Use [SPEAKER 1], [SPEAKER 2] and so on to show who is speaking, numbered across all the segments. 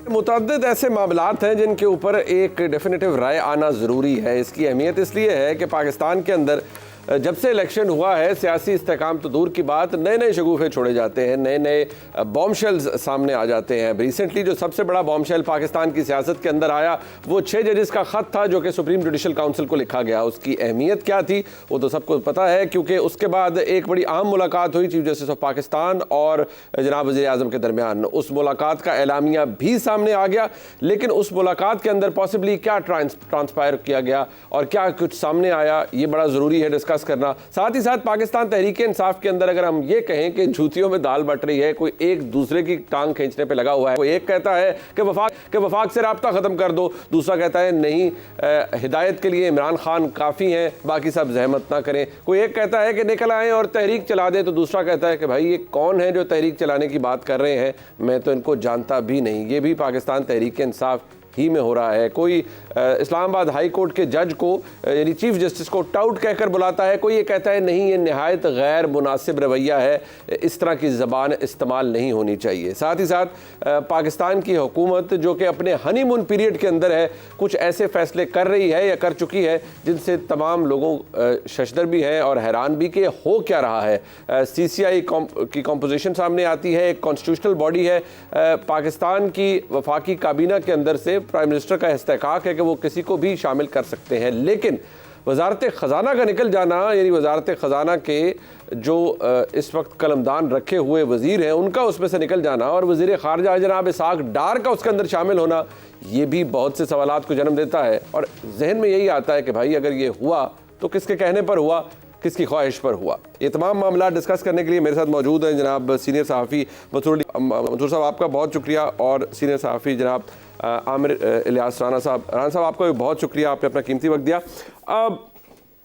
[SPEAKER 1] मुतअद्दिद ऐसे मामलात हैं जिनके ऊपर एक डेफिनेटिव राय आना ज़रूरी है। इसकी अहमियत इसलिए है कि पाकिस्तान के अंदर जब से इलेक्शन हुआ है सियासी इस्तेकाम तो दूर की बात, नए नए शगुफे छोड़े जाते हैं, नए नए बॉम्बशेल्स सामने आ जाते हैं। रिसेंटली जो सबसे बड़ा बॉम्बशेल पाकिस्तान की सियासत के अंदर आया वो 6 जजेस का ख़त था जो कि सुप्रीम जुडिशल काउंसिल को लिखा गया। उसकी अहमियत क्या थी वो तो सबको पता है, क्योंकि उसके बाद एक बड़ी अहम मुलाकात हुई चीफ जस्टिस ऑफ पाकिस्तान और जनाब वज़ीर आज़म के दरमियान। उस मुलाकात का एलामिया भी सामने आ गया, लेकिन उस मुलाकात के अंदर पॉसिबली क्या ट्रांसपायर किया गया और क्या कुछ सामने आया ये बड़ा ज़रूरी है डिस्कस करना। साथ ही साथ पाकिस्तान तहरीक इंसाफ के अंदर अगर हम ये कहें कि जूतियों में दाल बट रही है, कोई एक दूसरे की टांग खींचने पे लगा हुआ है। कोई एक कहता है कि वफाक से राब्ता ख़त्म कर दो, दूसरा कहता है नहीं हिदायत के लिए इमरान खान काफ़ी हैं, बाकी सब जहमत ना करें। कोई एक कहता है कि निकल आएँ और तहरीक चला दें, तो दूसरा कहता है कि भाई ये कौन है जो तहरीक चलाने की बात कर रहे हैं, मैं तो इनको जानता भी नहीं। ये भी पाकिस्तान तहरीक इंसाफ ही में हो रहा है। कोई इस्लामाबाद हाई कोर्ट के जज को यानी चीफ जस्टिस को टाउट कहकर बुलाता है, कोई ये कहता है नहीं ये नहायत गैर मुनासिब रवैया है, इस तरह की ज़बान इस्तेमाल नहीं होनी चाहिए। साथ ही साथ पाकिस्तान की हुकूमत जो कि अपने हनीमून पीरियड के अंदर है कुछ ऐसे फैसले कर रही है या कर चुकी है जिनसे तमाम लोगों शशदर भी हैं और हैरान भी कि हो क्या रहा है। CCI की कॉम्पोजिशन सामने आती है, एक कॉन्स्टिट्यूशनल बॉडी है। पाकिस्तान की वफाकी काबीना के अंदर से प्राइम मिनिस्टर का इस्तेकाक है कि वो किसी को भी शामिल कर सकते हैं, लेकिन वजारत ख़जाना का निकल जाना यानी वजारत ख़जाना के जो इस वक्त कलमदान रखे हुए वज़ीर हैं उनका उसमें से निकल जाना और वज़ीर ख़ारजा जनाब इसाक डार का उसके अंदर शामिल होना, ये भी बहुत से सवालात को जन्म देता है। और जहन में यही आता है कि भाई अगर ये हुआ तो किसके कहने पर हुआ, किसकी ख्वाहिश पर हुआ। ये तमाम मामला डिस्कस करने के लिए मेरे साथ मौजूद हैं जनाब सीनियर सहाफ़ी मंसूर साहब, आपका बहुत शुक्रिया, और सीनियर सहाफ़ी जनाब आमिर इलियास राना साहब आपका भी बहुत शुक्रिया, आपने अपना कीमती वक्त दिया।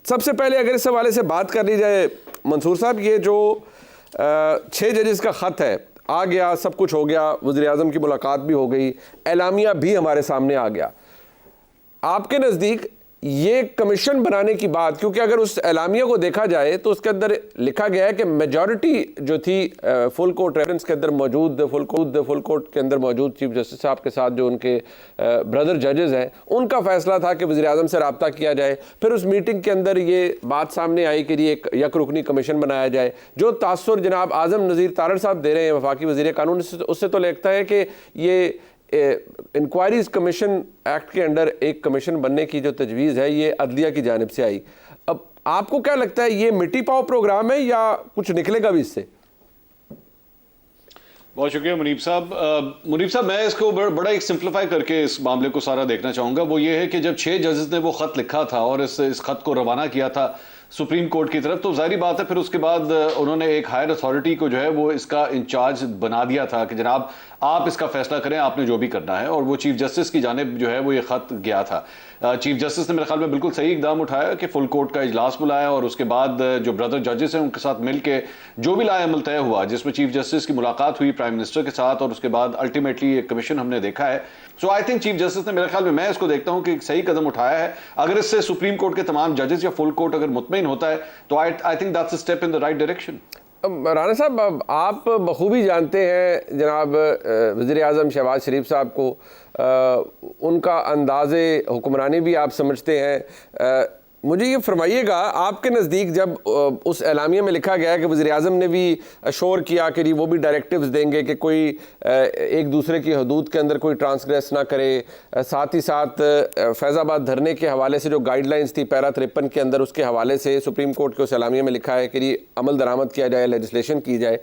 [SPEAKER 1] सबसे पहले अगर इस हवाले से बात कर ली जाए मंसूर साहब, ये जो 6 जजेस का ख़त है आ गया, सब कुछ हो गया, वज़ीर आज़म की मुलाकात भी हो गई, एलामिया भी हमारे सामने आ गया। आपके नज़दीक ये कमीशन बनाने की बात, क्योंकि अगर उस एलामिया को देखा जाए तो उसके अंदर लिखा गया है कि मेजॉरिटी जो थी फुल कोर्ट रेफरेंस के अंदर मौजूद फुल कोर्ट के अंदर मौजूद चीफ जस्टिस साहब के साथ जो उनके ब्रदर जजेस हैं उनका फैसला था कि वज़ीर आज़म से रब्ता किया जाए। फिर उस मीटिंग के अंदर ये बात सामने आई कि एक यक रुकनी कमीशन बनाया जाए। जो तासुर जनाब आज़म नज़ीर तारड़ साहब दे रहे हैं वफाकी वज़ीर कानून, उससे तो लगता है कि ये इंक्वायरीज कमीशन एक्ट के अंडर एक कमीशन बनने की जो तजवीज़ है ये अदलिया की जानिब से आई। अब आपको क्या लगता है ये मिट्टी पाओ प्रोग्राम है या कुछ निकलेगा भी इससे?
[SPEAKER 2] बहुत शुक्रिया मुनीब साहब। मैं इसको बड़ा एक सिंप्लीफाई करके इस मामले को सारा देखना चाहूँगा। वो ये है कि जब 6 जजेस ने वो ख़त लिखा था और इस ख़त को रवाना किया था सुप्रीम कोर्ट की तरफ, तो जाहिर बात है फिर उसके बाद उन्होंने एक हायर अथॉरिटी को जो है वो इसका इंचार्ज बना दिया था कि जनाब आप इसका फैसला करें, आपने जो भी करना है। और वो चीफ जस्टिस की जानिब जो है वो ये ख़त गया था। चीफ जस्टिस ने मेरे ख्याल में बिल्कुल सही इकदाम उठाया कि फुल कोर्ट का इजलास बुलाया और उसके बाद जो ब्रदर जजेस हैं उनके साथ मिलकर जो भी लाएमल तय हुआ, जिसमें चीफ जस्टिस की मुलाकात हुई प्राइम मिनिस्टर के साथ और उसके बाद अल्टीमेटली एक कमीशन हमने देखा है। सो आई थिंक चीफ जस्टिस ने मेरे ख्याल में, मैं इसको देखता हूं कि एक सही कदम उठाया है। अगर इससे सुप्रीम कोर्ट के तमाम जजेस या फुल कोर्ट अगर मुतमईन होता है तो I think that's a step in the right direction.
[SPEAKER 1] Rana साहब, आप बखूबी जानते हैं जनाब वज़ीर आज़म शहबाज शरीफ साहब को, उनका अंदाज़े हुक्मरानी भी आप समझते हैं। मुझे ये फरमाइएगा, आपके नज़दीक जब उस एलामिया में लिखा गया कि वज़ीर आज़म ने भी अशोर किया कि वो भी डायरेक्टिव्स देंगे कि कोई एक दूसरे की हदूद के अंदर कोई ट्रांसग्रेस ना करे, साथ ही साथ फैज़ाबाद धरने के हवाले से जो गाइडलाइंस थी पैरा 53 के अंदर, उसके हवाले से सुप्रीम कोर्ट के उस एलामिया में लिखा है कि अमल दरामद किया जाए, लेजिस्लेशन की जाए।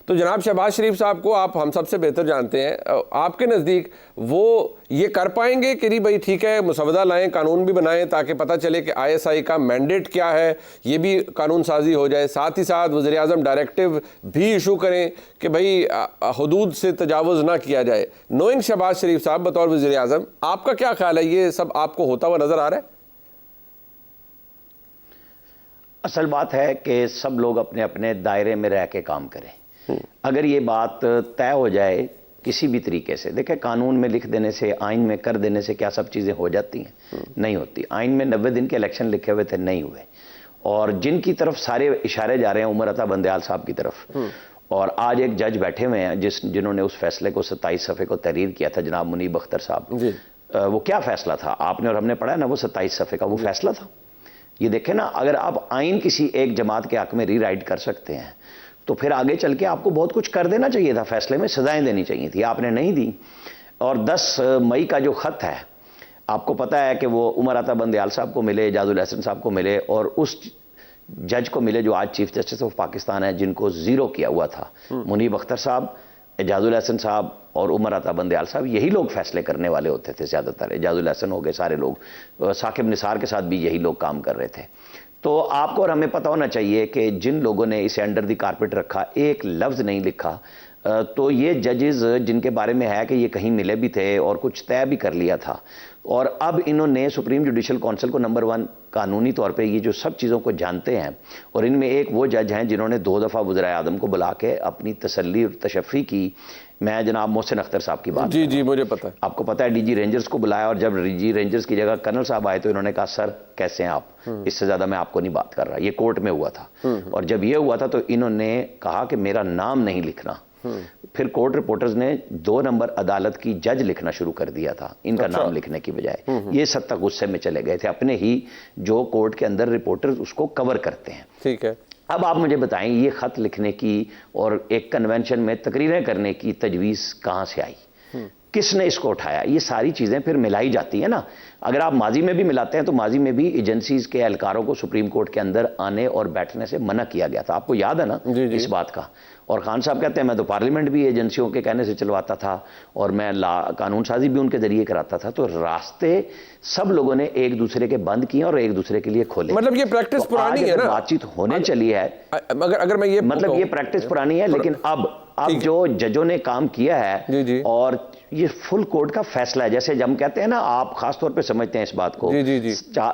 [SPEAKER 1] तो जनाब शहबाज शरीफ साहब को आप हम सबसे बेहतर जानते हैं, आपके नज़दीक वो ये कर पाएंगे कि नहीं भाई ठीक है मुसवदा लाएं, कानून भी बनाएं ताकि पता चले कि ISI का मैंडेट क्या है, ये भी कानून साजी हो जाए। साथ ही साथ वज़ीर आज़म डायरेक्टिव भी इशू करें कि भाई हदूद से तजावुज़ ना किया जाए। नोइंग शहबाज शरीफ साहब बतौर वज़ीर आज़म, आपका क्या ख्याल है, ये सब आपको होता हुआ नज़र आ रहा है?
[SPEAKER 3] असल बात है कि सब लोग अपने अपने दायरे में रह के काम करें। अगर ये बात तय हो जाए किसी भी तरीके से, देखें कानून में लिख देने से, आइन में कर देने से क्या सब चीज़ें हो जाती हैं? नहीं होती। आइन में 90 दिन के इलेक्शन लिखे हुए थे, नहीं हुए। और जिनकी तरफ सारे इशारे जा रहे हैं उमर अता बंदयाल साहब की तरफ, और आज एक जज बैठे हुए हैं जिन्होंने उस फैसले को 27 सफ़े को तहरीर किया था, जनाब मुनीब अख्तर साहब। वो क्या फैसला था, आपने और हमने पढ़ा ना, वो 27 सफ़े का वो फैसला था। ये देखें ना, अगर आप आइन किसी एक जमात के हक में रीराइट कर सकते हैं तो फिर आगे चल के आपको बहुत कुछ कर देना चाहिए था, फैसले में सजाएं देनी चाहिए थी, आपने नहीं दी। और 10 मई का जो खत है, आपको पता है कि वो उमर अता बंदयाल साहब को मिले, एजाजुल एहसन साहब को मिले और उस जज को मिले जो आज चीफ जस्टिस ऑफ पाकिस्तान है, जिनको जीरो किया हुआ था। मुनीब अख्तर साहब, एजाजुल एहसन साहब और उमर अता बंदयाल साहब, यही लोग फैसले करने वाले होते थे ज़्यादातर। एजाजुल एहसन हो गए, सारे लोग, साकिब निसार के साथ भी यही लोग काम कर रहे थे। तो आपको और हमें पता होना चाहिए कि जिन लोगों ने इसे अंडर द कारपेट रखा, एक लफ्ज़ नहीं लिखा, तो ये जजेस जिनके बारे में है कि ये कहीं मिले भी थे और कुछ तय भी कर लिया था, और अब इन्होंने सुप्रीम जुडिशल काउंसिल को नंबर 1 कानूनी तौर पे ये जो सब चीज़ों को जानते हैं, और इनमें एक वो जज हैं जिन्होंने 2 दफ़ा वज़ीर आज़म को बुला के अपनी तसल्ली और तशफ़ी की। मैं जनाब मोहसिन अख्तर साहब की बात,
[SPEAKER 1] जी मुझे पता है,
[SPEAKER 3] आपको पता है, डीजी रेंजर्स को बुलाया और जब डीजी रेंजर्स की जगह कर्नल साहब आए तो इन्होंने कहा सर कैसे हैं आप, इससे ज़्यादा मैं आपको नहीं बात कर रहा। ये कोर्ट में हुआ था, और जब ये हुआ था तो इन्होंने कहा कि मेरा नाम नहीं लिखना। फिर कोर्ट रिपोर्टर्स ने 2 नंबर अदालत की जज लिखना शुरू कर दिया था इनका नाम लिखने की बजाय। ये सब तक गुस्से में चले गए थे, अपने ही जो कोर्ट के अंदर रिपोर्टर्स उसको कवर करते हैं।
[SPEAKER 1] ठीक है,
[SPEAKER 3] अब आप मुझे बताएं, ये खत लिखने की और एक कन्वेंशन में तकरीरें करने की तजवीज़ कहाँ से आई, किसने इसको उठाया? ये सारी चीज़ें फिर मिलाई जाती है ना। अगर आप माजी में भी मिलाते हैं तो माजी में भी एजेंसीज के एहलकारों को सुप्रीम कोर्ट के अंदर आने और बैठने से मना किया गया था, आपको याद है ना इस बात का। और खान साहब कहते हैं मैं तो पार्लियामेंट भी एजेंसियों के कहने से चलवाता था और मैं कानून साजी भी उनके जरिए कराता था। तो रास्ते सब लोगों ने एक दूसरे के बंद किए और एक दूसरे के लिए खोले।
[SPEAKER 1] मतलब ये प्रैक्टिस
[SPEAKER 3] तो
[SPEAKER 1] पुरानी है ना,
[SPEAKER 3] बातचीत होने चली है।
[SPEAKER 1] अगर मैं ये
[SPEAKER 3] मतलब ये प्रैक्टिस पुरानी है, लेकिन अब जो जजों ने काम किया है और ये फुल कोर्ट का फैसला है। जैसे जब हम कहते हैं ना, आप खास तौर पे समझते हैं इस बात को,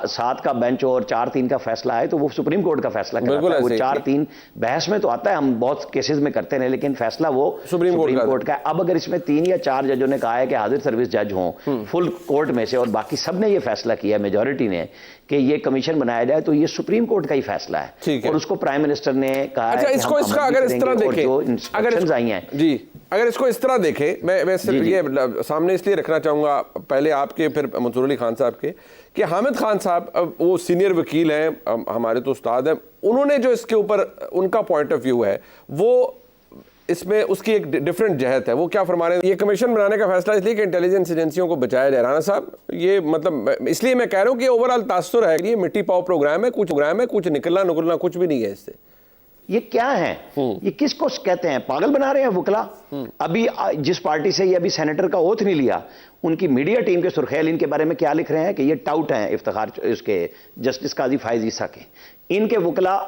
[SPEAKER 3] 7 का बेंच और 4-3 का फैसला है तो वो सुप्रीम कोर्ट का फैसला कराता है। वो 4-3 बहस में तो आता है, हम बहुत केसेस में करते हैं, लेकिन फैसला वो सुप्रीम कोर्ट का है। अब अगर इसमें 3 या 4 जजों ने कहा है कि हाजिर सर्विस जज हों फुल कोर्ट में से, और बाकी सब ने ये फैसला किया है, मेजॉरिटी ने, कि ये कमीशन बनाया जाए, तो ये सुप्रीम कोर्ट का ही फैसला है। और उसको प्राइम मिनिस्टर ने कहा है कि
[SPEAKER 1] इसको इसका अगर इस तरह देखें,
[SPEAKER 3] जो इंस्ट्रक्शंस आई हैं
[SPEAKER 1] जी, अगर इसको इस तरह देखें, मैं सिर्फ ये सामने इसलिए रखना चाहूँगा, पहले आपके फिर मंसूर अली खान साहब के, कि हामिद खान साहब वो सीनियर वकील हैं, हमारे तो उस्ताद हैं, उन्होंने जो इसके ऊपर उनका पॉइंट ऑफ व्यू है वो इसमें उसकी एक डिफरेंट जहत है। वो क्या फरमा रहे हैं, ये कमीशन बनाने का फैसला इसलिए कि इंटेलिजेंस एजेंसियों को बचाया जाए। राणा साहब, ये मतलब इसलिए मैं कह रहा हूँ कि ओवरऑल तासुर है, ये मिट्टी पाव प्रोग्राम है, कुछ निकलना नुकलना कुछ भी नहीं है इससे।
[SPEAKER 3] ये क्या है, ये किसको कहते हैं, पागल बना रहे हैं वकला। अभी जिस पार्टी से ये अभी सेनेटर का ओथ नहीं लिया, उनकी मीडिया टीम के सुर्खेल इनके बारे में क्या लिख रहे हैं कि ये टाउट हैं इफ्तिखार उसके जस्टिस काजी फायज ईसा के। इनके वकला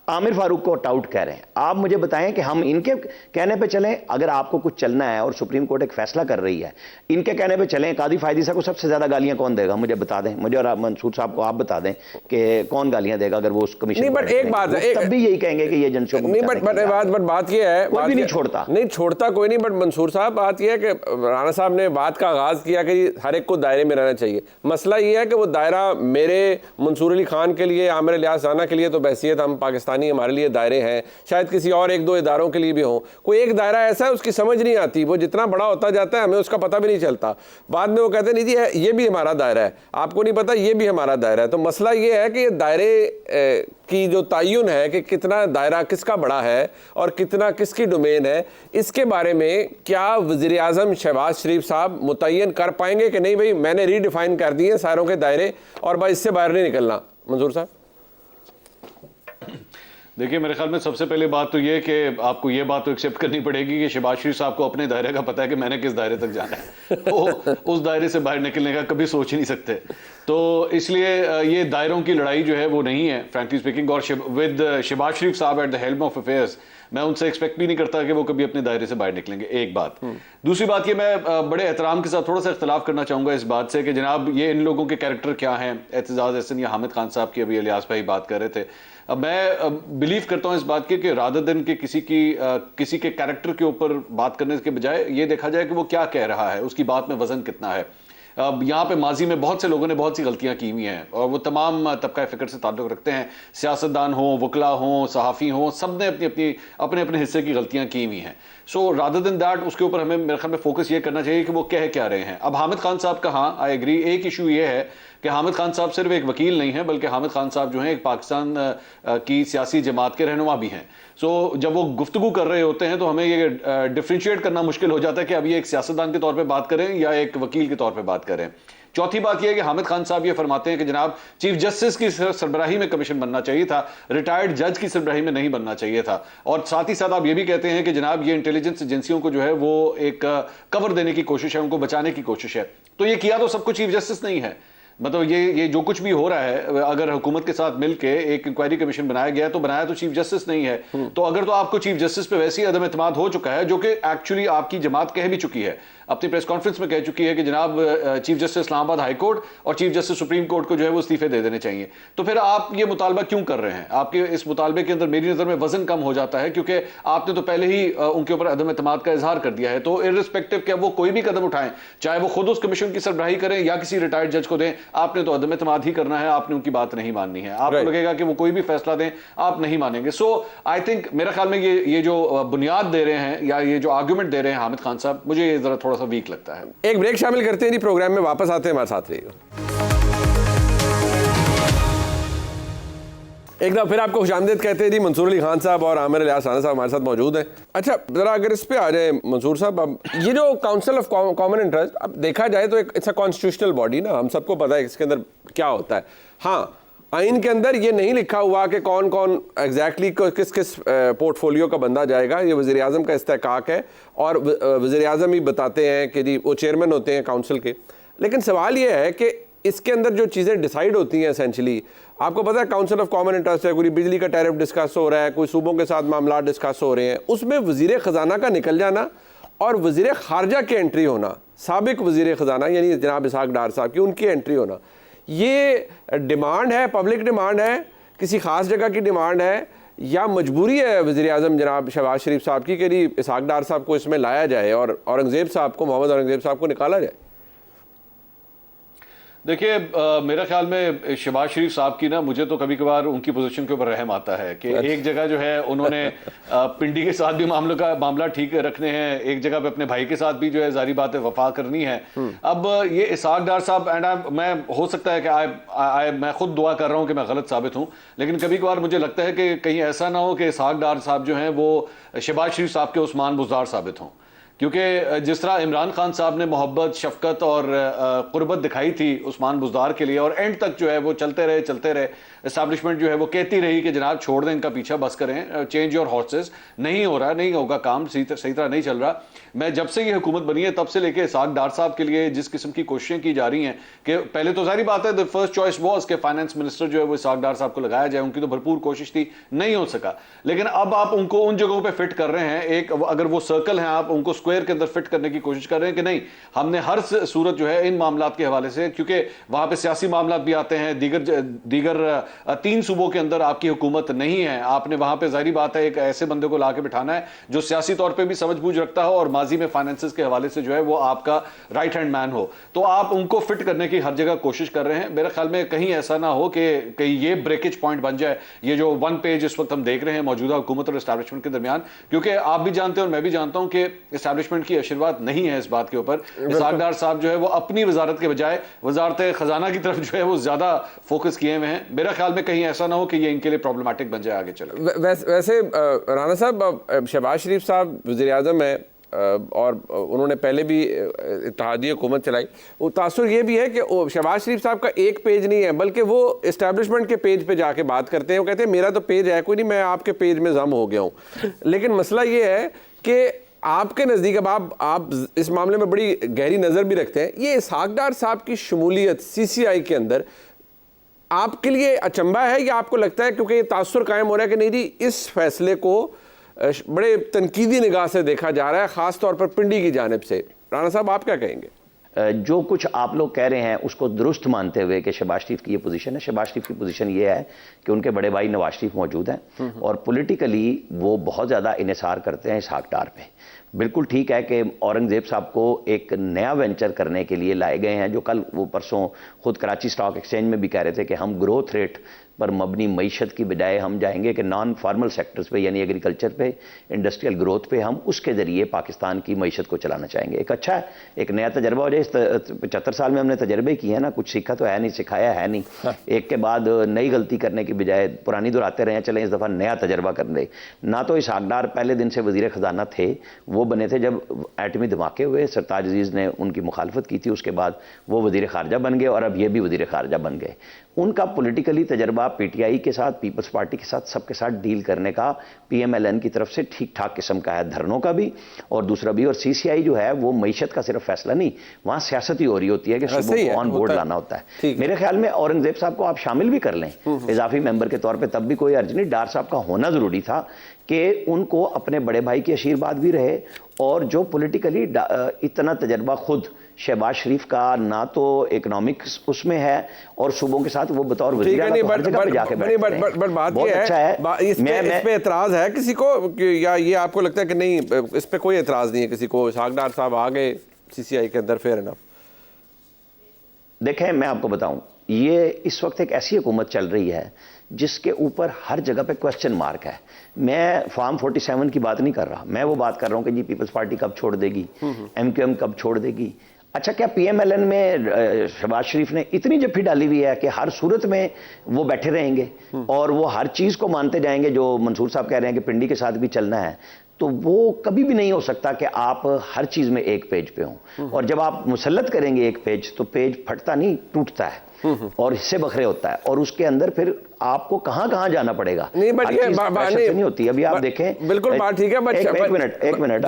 [SPEAKER 3] आमिर फारूक को टाउट कह रहे हैं। आप मुझे बताएं कि हम इनके कहने पे चलें? अगर आपको कुछ चलना है और सुप्रीम कोर्ट एक फैसला कर रही है, इनके कहने पे चलें? कादी फायद ईसा को सबसे ज्यादा गालियां कौन देगा, मुझे बता दें, मुझे और मंसूर साहब को आप बता दें कि कौन गालियां देगा अगर वो उस कमीशन।
[SPEAKER 1] नहीं, बट एक बात है,
[SPEAKER 3] तब भी यही कहेंगे कि ये एजेंसियों को
[SPEAKER 1] नहीं, बट बात ये है,
[SPEAKER 3] कोई भी नहीं छोड़ता,
[SPEAKER 1] नहीं छोड़ता कोई नहीं। बट मंसूर साहब, बात यह है कि राणा साहब ने बात का आगाज किया कि हर एक को दायरे में रहना चाहिए। मसला ये है कि वो दायरा मेरे मंसूर अली खान के लिए, आमिर इलियास राना के लिए तो बहसियत हम पाकिस्तानी, हमारे लिए दायरे हैं, शायद किसी और 1-2 इदारों के लिए भी हो। कोई एक दायरा ऐसा है उसकी समझ नहीं आती, वो जितना बड़ा होता जाता है हमें उसका पता भी नहीं चलता। बाद में वो कहते नहीं जी ये भी हमारा दायरा है, आपको नहीं पता ये भी हमारा दायरा है। तो मसला ये है कि ये दायरे की जो तयन है कि कितना दायरा किसका बड़ा है और कितना किसकी डोमेन है, इसके बारे में क्या वज़ीर आज़म शहबाज शरीफ साहब मुतय्यन कर पाएंगे कि नहीं भाई मैंने रीडिफाइन कर दिए सारों के दायरे और भाई इससे बाहर नहीं निकलना? मंसूर साहब,
[SPEAKER 2] देखिए, मेरे ख्याल में सबसे पहले बात तो ये कि आपको ये बात तो एक्सेप्ट करनी पड़ेगी कि शहबाज शरीफ साहब को अपने दायरे का पता है कि मैंने किस दायरे तक जाना है। वो उस दायरे से बाहर निकलने का कभी सोच ही नहीं सकते। तो इसलिए ये दायरों की लड़ाई जो है वो नहीं है, फ्रैंकली स्पीकिंग। और विद शहबाज शरीफ साहब at the helm of affairs, मैं उनसे एक्सपेक्ट भी नहीं करता कि वो कभी अपने दायरे से बाहर निकलेंगे, एक बात। दूसरी बात ये, मैं बड़े एहतराम के साथ थोड़ा सा इख्तलाफ करना चाहूंगा इस बात से कि जनाब ये इन लोगों के कैरेक्टर क्या हैं, एतजाज एहसन या हामिद खान साहब की अभी इलियास भाई बात कर रहे थे। अब मैं बिलीव करता हूं इस बात के कि रादर देन के किसी के कैरेक्टर के ऊपर बात करने के बजाय ये देखा जाए कि वो क्या कह रहा है, उसकी बात में वजन कितना है। यहाँ पे माजी में बहुत से लोगों ने बहुत सी गलतियां की हुई हैं और वो तमाम तबका फिक्र से ताल्लुक रखते हैं, सियासतदान हो, वकला हो, सहाफ़ी हो, सब ने अपने अपने हिस्से की गलतियां की हुई हैं। सो रादर देन दैट उसके ऊपर हमें मेरे ख्याल में फोकस ये करना चाहिए कि वो कह क्या रहे हैं। अब हामिद खान साहब का, हाँ आई एग्री, एक इशू ये है कि हामिद खान साहब सिर्फ एक वकील नहीं है बल्कि हामिद खान साहब जो हैं एक पाकिस्तान की सियासी जमात के रहनुमा भी हैं। सो जब वो गुफ्तगू कर रहे होते हैं तो हमें ये डिफरेंशिएट करना मुश्किल हो जाता है कि अब ये एक सियासतदान के तौर पे बात करें या एक वकील के तौर पे बात करें। चौथी बात यह है कि हामिद खान साहब ये फरमाते हैं कि जनाब चीफ जस्टिस की सरबराही में कमीशन बनना चाहिए था, रिटायर्ड जज की सरबराही में नहीं बनना चाहिए था। और साथ ही साथ आप ये भी कहते हैं कि जनाब ये इंटेलिजेंस एजेंसियों को जो है वो एक कवर देने की कोशिश है, उनको बचाने की कोशिश है। तो ये किया तो सब कुछ चीफ जस्टिस नहीं है। मतलब ये जो कुछ भी हो रहा है, अगर हुकूमत के साथ मिलके एक इंक्वायरी कमीशन बनाया गया तो बनाया तो चीफ जस्टिस नहीं है। तो अगर तो आपको चीफ जस्टिस पे वैसे ही अदम एतमाद हो चुका है, जो कि एक्चुअली आपकी जमात कह भी चुकी है, अपनी प्रेस कॉन्फ्रेंस में कह चुकी है कि जनाब chief justice Islamabad high court और चीफ जस्टिस सुप्रीम कोर्ट को जो है वो इस्तीफे दे देने चाहिए, तो फिर आप ये मुतालबा क्यों कर रहे हैं? आपके इस मुतालबे के अंदर मेरी नजर में वजन कम हो जाता है, क्योंकि आपने तो पहले ही उनके ऊपर अदम एतमाद का इजहार कर दिया है। तो इर्रिस्पेक्टिव कि वो कोई भी कदम उठाएं, चाहे वो खुद उस कमीशन की सरबराही करें या किसी रिटायर्ड जज को दें, आपने तो अदम एतमाद ही करना है, आपने उनकी बात नहीं माननी है। आपको लगेगा कि वो कोई भी फैसला दें आप नहीं मानेंगे। सो आई थिंक मेरे ख्याल में ये जो बुनियाद दे रहे हैं या ये जो आर्गुमेंट दे रहे हैं हामिद खान साहब, मुझे ये जरा थोड़ा सा वीक लगता है।
[SPEAKER 1] एक ब्रेक शामिल करते हैं जी, प्रोग्राम में वापस आते हैं, हमारे साथ रहिएगा। एक दफा फिर आपको खुशामदीद कहते हैं जी। मंसूर अली खान साहब और आमिर इलियास राना साहब हमारे साथ मौजूद हैं। अच्छा जरा अगर इस पे आ जाए मंसूर साहब, अब ये जो काउंसिल ऑफ कॉमन इंटरेस्ट, अब देखा जाए तो एक इट्स अ कॉन्स्टिट्यूशनल बॉडी ना, हम सबको पता है इसके अंदर क्या होता है। हाँ, आइन के अंदर ये नहीं लिखा हुआ कि कौन कौन एग्जैक्टली किस किस पोर्टफोलियो का बंदा जाएगा, ये वज़ीर आज़म का इस्तेहकाक है और वज़ीर आज़म ही बताते हैं कि जी वो चेयरमैन होते हैं काउंसिल के। लेकिन सवाल ये है कि इसके अंदर जो चीज़ें डिसाइड होती हैं एसेंशली, आपको पता है काउंसिल ऑफ कॉमन इंटरेस्ट है, कोई बिजली का टैरिफ डिस्कस हो रहा है, कोई सूबों के साथ मामला डिस्कस हो रहे हैं, उसमें वज़ीर ख़जाना का निकल जाना और वज़ीर ख़ारजा की एंट्री होना, साबिक वज़ीर ख़जाना यानी जनाब इसहाक डार साहब की, उनकी एंट्री होना, ये डिमांड है, पब्लिक डिमांड है, किसी ख़ास जगह की डिमांड है या मजबूरी है वज़ीर आज़म जनाब शहबाज शरीफ साहब की कि इसहाक डार साहब को इसमें लाया जाए और औरंगज़ेब साहब को, मोहम्मद औरंगज़ेब साहब को निकाला जाए?
[SPEAKER 2] देखिए मेरा ख्याल में शहबाज शरीफ साहब की ना, मुझे तो कभी कभार उनकी पोजीशन के ऊपर रहम आता है कि एक जगह जो है उन्होंने पिंडी के साथ भी मामला ठीक रखने हैं, एक जगह पे अपने भाई के साथ भी जो है जारी बात है वफा करनी है। अब ये इसहाक डार साहब एंड मैं हो सकता है कि मैं खुद दुआ कर रहा हूं कि मैं गलत साबित हूं, लेकिन कभी कभार मुझे लगता है कि कहीं ऐसा ना हो कि इसहाक डार साहब जो हैं वो शहबाज शरीफ साहब के उस्मान बुज़दार साबित हों। क्योंकि जिस तरह इमरान खान साहब ने मोहब्बत, शफकत और कुर्बत दिखाई थी उस्मान बुज़दार के लिए और एंड तक जो है वो चलते रहे, एस्टैब्लिशमेंट जो है वो कहती रही कि जनाब छोड़ दें इनका पीछा, बस करें, चेंज योर हॉर्सेस, नहीं हो रहा, नहीं होगा काम, सही तरह नहीं चल रहा। मैं जब से ये हुकूमत बनी है तब से लेके इसहाक डार साहब के लिए जिस किस्म की कोशिशें की जा रही हैं कि पहले तो जाहिर बात है द फर्स्ट चॉइस वॉज कि फाइनेंस मिनिस्टर जो है वो इसहाक डार साहब को लगाया जाए, उनकी तो भरपूर कोशिश थी, नहीं हो सका। लेकिन अब आप उनको उन जगहों पर फिट कर रहे हैं, एक अगर वो सर्कल है आप उनको स्क्वायर के अंदर फिट करने की कोशिश कर रहे हैं कि नहीं, हमने हर सूरत जो है इन मामलात के हवाले से, क्योंकि वहां पे सियासी मामलात भी आते हैं, दीगर 3 सूबों के अंदर आपकी हुकूमत नहीं है, आपने वहां पे जाहिर बात है एक ऐसे बंदे को लाके बिठाना है जो सियासी तौर पे भी समझबूझ रखता हो और माजी में फाइनेंसेस के हवाले से जो है वो आपका राइट हैंड मैन हो, तो आप उनको फिट करने की हर जगह कोशिश कर रहे हैं। मेरे ख्याल में कहीं ऐसा ना हो कि कहीं ये ब्रेकेज पॉइंट बन जाए, ये जो 1 पेज इस वक्त हम देख रहे हैं मौजूदा हुकूमत और एस्टैब्लिशमेंट के दरमियान, क्योंकि आप भी जानते हैं और मैं भी जानता हूं कि एस्टैब्लिशमेंट की आशीर्वाद नहीं है इस बात के ऊपर। इसहाक डार साहब जो है वो अपनी वजारत के बजाय वजारत खजाना की तरफ जो है वो ज्यादा फोकस किए हुए हैं। मेरा ख्याल में कहीं ऐसा ना हो कि ये इनके लिए प्रॉब्लमैटिक बन जाए आगे चल।
[SPEAKER 1] वैसे राना साहब, शहबाज शरीफ साहब वज़ीर आज़म है और उन्होंने पहले भी इत्तेहादी हुकूमत चलाई, वो तासुर ये भी है कि शहबाज शरीफ साहब का एक पेज नहीं है बल्कि वो इस्टेब्लिशमेंट के पेज पे जाके बात करते हैं, वो कहते हैं मेरा तो पेज है कोई नहीं, मैं आपके पेज में जम हो गया हूँ। लेकिन मसला ये है कि आपके नज़दीक, अब आप इस मामले में बड़ी गहरी नज़र भी रखते हैं, ये इसहाक डार साहब की शमूलियत CCI के अंदर आपके लिए अचंभा है या आपको लगता है क्योंकि ये तासुर कायम हो रहा है कि नहीं जी इस फैसले को बड़े तनकीदी निगाह से देखा जा रहा है, ख़ास तौर पर पिंडी की जानिब से? राना साहब आप क्या कहेंगे?
[SPEAKER 3] जो कुछ आप लोग कह रहे हैं उसको दुरुस्त मानते हुए कि शहबाज शरीफ की ये पोजीशन है, शहबाज शरीफ की पोजीशन ये है कि उनके बड़े भाई नवाज शरीफ मौजूद हैं और पॉलिटिकली वो बहुत ज़्यादा इन्हिसार करते हैं इसहाक डार पे। बिल्कुल ठीक है कि औरंगजेब साहब को एक नया वेंचर करने के लिए लाए गए हैं, जो कल वो परसों खुद कराची स्टॉक एक्सचेंज में भी कह रहे थे कि हम ग्रोथ रेट पर मबनी मईशत की बजाय हम जाएंगे कि नॉन फार्मल सेक्टर्स पे, यानी एग्रीकल्चर पे, इंडस्ट्रियल ग्रोथ पे, हम उसके ज़रिए पाकिस्तान की मईशत को चलाना चाहेंगे। एक अच्छा है, एक नया तजर्बा हो जाए। इस 75 साल में हमने तजर्बे किए हैं ना, कुछ सीखा तो है नहीं, सिखाया है नहीं। हाँ। एक के बाद नई गलती करने की बजाय पुरानी दोहराते रहे, चलें इस दफ़ा नया तजर्बा कर दे। ना तो इसहाक डार पहले दिन से वज़ीर ख़जाना थे, वो बने थे जब एटमी धमाके हुए, सरताज अजीज़ ने उनकी मुखालफत की थी, उसके बाद वो वज़ीर ख़ारजा बन गए और अब ये भी वज़ीर ख़ारजा बन गए। उनका पॉलिटिकली तजर्बा पीटीआई के साथ, पीपल्स पार्टी के साथ, सबके साथ डील करने का पीएमएलएन की तरफ से ठीक ठाक किस्म का है, धरनों का भी और दूसरा भी। और सीसीआई जो है वो मईशत का सिर्फ फैसला नहीं, वहाँ सियासत ही हो रही होती है कि सबको ऑन बोर्ड लाना होता है। मेरे ख्याल में औरंगजेब साहब को आप शामिल भी कर लें इजाफी मेंबर के तौर पर, तब भी कोई अर्ज नहीं। डार साहब का होना जरूरी था कि उनको अपने बड़े भाई की आशीर्वाद भी रहे, और जो पॉलिटिकली इतना तजर्बा खुद शहबाज शरीफ का ना तो इकोनॉमिक्स उसमें है और सूबों के साथ वो बतौर वज़ीर आला तो हर जगह पे जाके बैठते हैं।
[SPEAKER 1] बात ये अच्छा है, इस पे एतराज है किसी को, या ये आपको लगता है कि नहीं, इस पे कोई एतराज नहीं है किसी को? इसहाक डार साहब आ गए सीसीआई के अंदर, फेयर इनफ।
[SPEAKER 3] देखें, मैं आपको बताऊं, ये इस वक्त एक ऐसी हुकूमत चल रही है जिसके ऊपर हर जगह पे क्वेश्चन मार्क है। मैं फॉर्म 47 की बात नहीं कर रहा, मैं वो बात कर रहा हूं कि जी पीपल्स पार्टी कब छोड़ देगी, एमक्यूएम कब छोड़ देगी। अच्छा, क्या पीएमएलएन में शहबाज शरीफ ने इतनी जफ्फी डाली हुई है कि हर सूरत में वो बैठे रहेंगे और वो हर चीज को मानते जाएंगे जो मंसूर साहब कह रहे हैं कि पिंडी के साथ भी चलना है? तो वो कभी भी नहीं हो सकता कि आप हर चीज में एक पेज पे हों। और जब आप मुसल्लत करेंगे एक पेज, तो पेज फटता नहीं, टूटता है और हिस्से बखरे होता है, और उसके अंदर फिर आपको कहां कहां जाना पड़ेगा।
[SPEAKER 1] नहीं, बट ये
[SPEAKER 3] नहीं होती। अभी आप देखें,
[SPEAKER 1] बिल्कुल बात ठीक है, बट
[SPEAKER 3] एक मिनट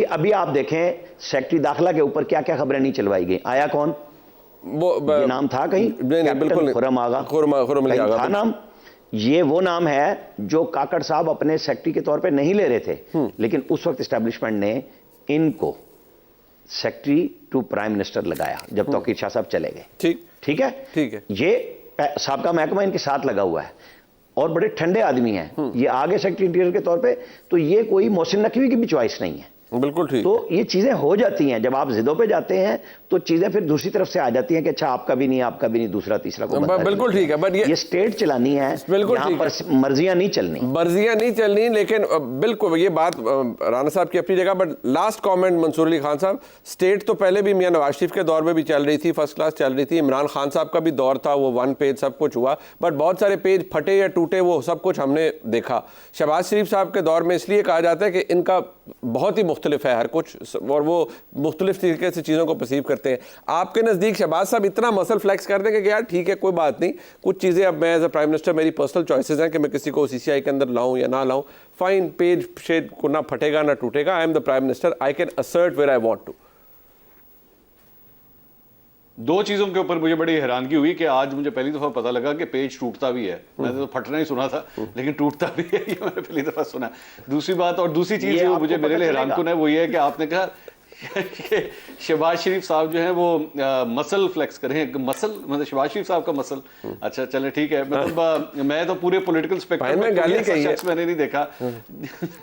[SPEAKER 3] अभी आप देखें, सेक्रेटरी दाखिला के ऊपर क्या क्या खबरें नहीं चलवाई गई। आया कौन? वो ये नाम था कहीं?
[SPEAKER 1] बिल्कुल
[SPEAKER 3] खुर्रम आगा, था नाम। ये वो नाम है जो काकड़ साहब अपने सेक्रेटरी के तौर पे नहीं ले रहे थे, लेकिन उस वक्त एस्टैब्लिशमेंट ने इनको सेक्रेटरी टू प्राइम मिनिस्टर लगाया जब तौकीर शाह साहब चले गए। ठीक है। ये साहब का महकमा इनके साथ लगा हुआ है और बड़े ठंडे आदमी हैं। ये आगे सेक्रेटरी इंटीरियर के तौर पे, तो ये कोई मोहसिन नकवी की भी चॉइस नहीं है।
[SPEAKER 1] बिल्कुल ठीक।
[SPEAKER 3] तो ये चीजें हो जाती हैं, जब आप जिदों पे जाते हैं तो चीजें फिर दूसरी तरफ से आ जाती हैं कि अच्छा आपका भी नहीं, आपका भी नहीं, दूसरा तीसरा को।
[SPEAKER 1] बिल्कुल ठीक है, बट ये
[SPEAKER 3] स्टेट चलानी है, यहाँ पर मर्जियां नहीं चलनी। लेकिन बिल्कुल ये बात राना साहब की अपनी जगह, but last comment Mansoor Ali Khan साहब, स्टेट तो पहले भी मियां नवाज शरीफ के दौर में भी चल रही थी, फर्स्ट क्लास चल रही थी। इमरान खान साहब का भी दौर था, वो 1 पेज सब कुछ हुआ, बट बहुत सारे पेज फटे या टूटे, वो सब कुछ हमने देखा। शहबाज शरीफ साहब के दौर में इसलिए कहा जाता है कि इनका बहुत ही मुख्तलिफ है हर कुछ, और वो मुख्तलिफ तरीके से चीज़ों को परसीव करते हैं। आपके नज़दीक शहबाज साहब इतना मसल फ्लैक्स कर देंगे कि यार ठीक है, कोई बात नहीं, कुछ चीज़ें अब मैं एज अ प्राइम मिनिस्टर, मेरी पर्सनल चॉइसेस हैं कि मैं किसी को सीसीआई के अंदर लाऊं या ना लाऊं, फाइन, पेज शेड को ना फटेगा ना टूटेगा, I am the prime minister, I can assert where I want to.
[SPEAKER 2] दो चीजों के ऊपर मुझे बड़ी हैरानगी हुई कि आज मुझे पहली दफा पता लगा कि पेज टूटता भी है। मैंने तो फटना ही सुना था, लेकिन टूटता भी है, ये मैंने पहली दफा सुना। दूसरी बात, और दूसरी चीज जो मुझे मेरे लिए हैरानकुन है, वो ये है कि आपने कहा शहबाज शरीफ साहब जो है वो मसल फ्लेक्स करें, मसल मतलब शहबाज शरीफ साहब का मसल। अच्छा चले ठीक है, मतलब मैं तो पूरे पॉलिटिकल स्पेक्ट्रम में शख्स मैंने नहीं देखा।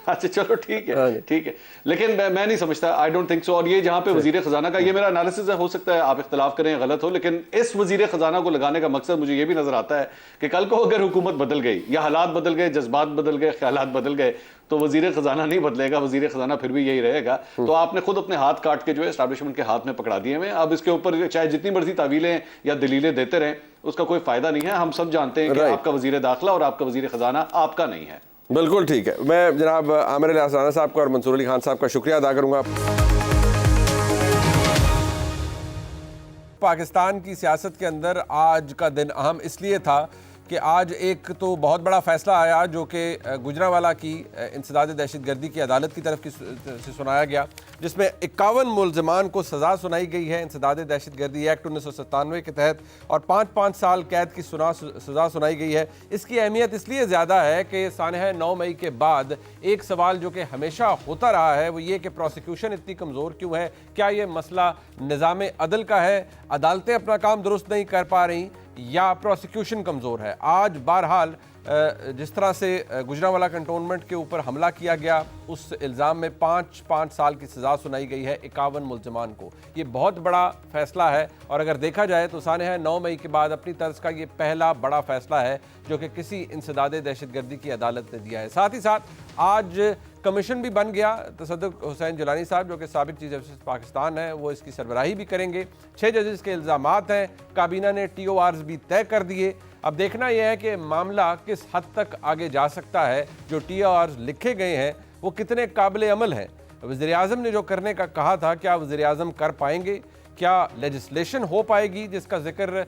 [SPEAKER 2] अच्छा चलो ठीक है, लेकिन मैं नहीं समझता, आई डोंट थिंक सो। और ये जहां पे वजीर खजाना का, ये मेरा एनालिसिस है, हो सकता है आप इख्तलाफ करें, गलत हो, लेकिन इस वजीर खजाना को लगाने का मकसद मुझे ये भी नजर आता है कि कल को अगर हुकूमत बदल गई या हालात बदल गए, जज्बात बदल गए, ख्यालात बदल गए, तो वजीर खजाना नहीं बदलेगा, वजीर खजाना फिर भी यही रहेगा। तो आपने खुद अपने हाथ काट के जो है एस्टैब्लिशमेंट के हाथ में पकड़ा दिए हैं। अब इसके ऊपर चाहे जितनी मर्जी तावीलें या दलीलें देते रहें, उसका कोई फायदा नहीं है। हम सब जानते हैं कि आपका वजीर दाखिला और आपका वजीर खजाना आपका नहीं है।
[SPEAKER 1] बिल्कुल ठीक है। मैं जनाब आमिर इलियास राना साहब का और मंसूर अली खान साहब का शुक्रिया अदा करूंगा। पाकिस्तान की सियासत के अंदर आज का दिन अहम इसलिए था कि आज एक तो बहुत बड़ा फैसला आया जो कि गुजरांवाला की इंसदाद दहशतगर्दी की अदालत की तरफ से सुनाया गया, जिसमें 51 मुल्ज़िमान को सज़ा सुनाई गई है इंसदाद दहशतगर्दी एक्ट 1997 के तहत, और 5-5 साल कैद की सज़ा सुनाई गई है। इसकी अहमियत इसलिए ज़्यादा है कि सानह 9 मई के बाद एक सवाल जो कि हमेशा होता रहा है वो ये कि प्रोसिक्यूशन इतनी कमज़ोर क्यों है? क्या ये मसला निज़ाम अदल का है, अदालतें अपना काम दुरुस्त नहीं कर पा रही, या प्रोसिक्यूशन कमज़ोर है? आज बहरहाल जिस तरह से गुजरांवाला कंटोनमेंट के ऊपर हमला किया गया, उस इल्ज़ाम में 5 साल की सज़ा सुनाई गई है 51 मुल्ज़िमान को। ये बहुत बड़ा फैसला है और अगर देखा जाए तो साने है 9 मई के बाद अपनी तर्ज का ये पहला बड़ा फैसला है जो कि किसी इंसदादे दहशतगर्दी की अदालत ने दिया है। साथ ही साथ आज कमीशन भी बन गया। तसद्दुक हुसैन जिलानी साहब जो कि साबिक चीफ जस्टिस पाकिस्तान है, वो इसकी सरबराही भी करेंगे। 6 जजेस के इल्ज़ामात हैं, काबीना ने TORs भी तय कर दिए। अब देखना यह है कि मामला किस हद तक आगे जा सकता है। जो TORs लिखे गए हैं वो कितने काबिल अमल हैं। वज़ीर-ए-आज़म ने जो करने का कहा था, क्या वज़ीर-ए-आज़म कर पाएंगे? क्या लेजिस्लेशन हो पाएगी जिसका जिक्र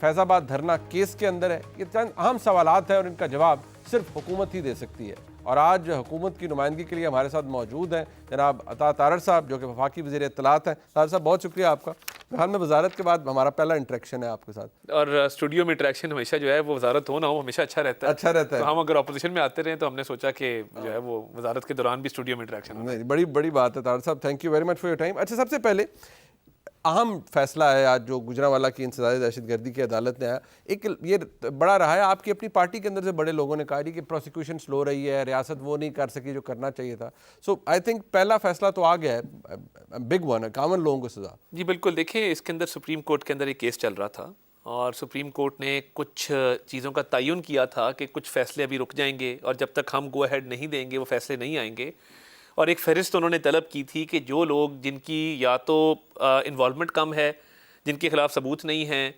[SPEAKER 1] फैज़ाबाद धरना केस के अंदर है? ये चंद अहम सवालात हैं और इनका जवाब सिर्फ हुकूमत ही दे सकती है। और आज हुकूमत की नुमाइंदगी के लिए हमारे साथ मौजूद हैं जनाब अता तारड़ साहब जो कि वफाकी वज़ीर इत्तलात हैं। तारड़ साहब बहुत शुक्रिया आपका। हाल में वजारत के बाद हमारा पहला इंटरेक्शन है आपके साथ,
[SPEAKER 4] और स्टूडियो में इंटरेक्शन हमेशा जो है वो वजारत हो ना हो हमेशा अच्छा रहता है। तो हम अगर ऑपोजिशन में आते रहे तो हमने सोचा कि जो है वो वजारत के दौरान भी स्टूडियो में इंटरेक्शन हो।
[SPEAKER 1] बड़ी बड़ी बात है तारड़ साहब, thank you very much for your time. अच्छा, सबसे पहले अहम फैसला है आज जो गुजरांवाला की इंसदादी दहशतगर्दी की अदालत ने आया। एक ये बड़ा रहा है, आपकी अपनी पार्टी के अंदर से बड़े लोगों ने कहा कि प्रोसिक्यूशन स्लो रही है, रियासत वो नहीं कर सकी जो करना चाहिए था। सो आई थिंक पहला फैसला तो आ गया है, बिग वन है, 51 लोगों को सजा।
[SPEAKER 4] जी बिल्कुल, देखिए इसके अंदर सुप्रीम कोर्ट के अंदर एक केस चल रहा था और सुप्रीम कोर्ट ने कुछ चीज़ों का तयन किया था कि कुछ फैसले अभी रुक जाएंगे और जब तक हम गो अहेड नहीं देंगे वो फैसले नहीं आएंगे। और एक फहरिस्त उन्होंने तलब की थी कि जो लोग जिनकी या तो इन्वॉल्वमेंट कम है, जिनके खिलाफ सबूत नहीं हैं,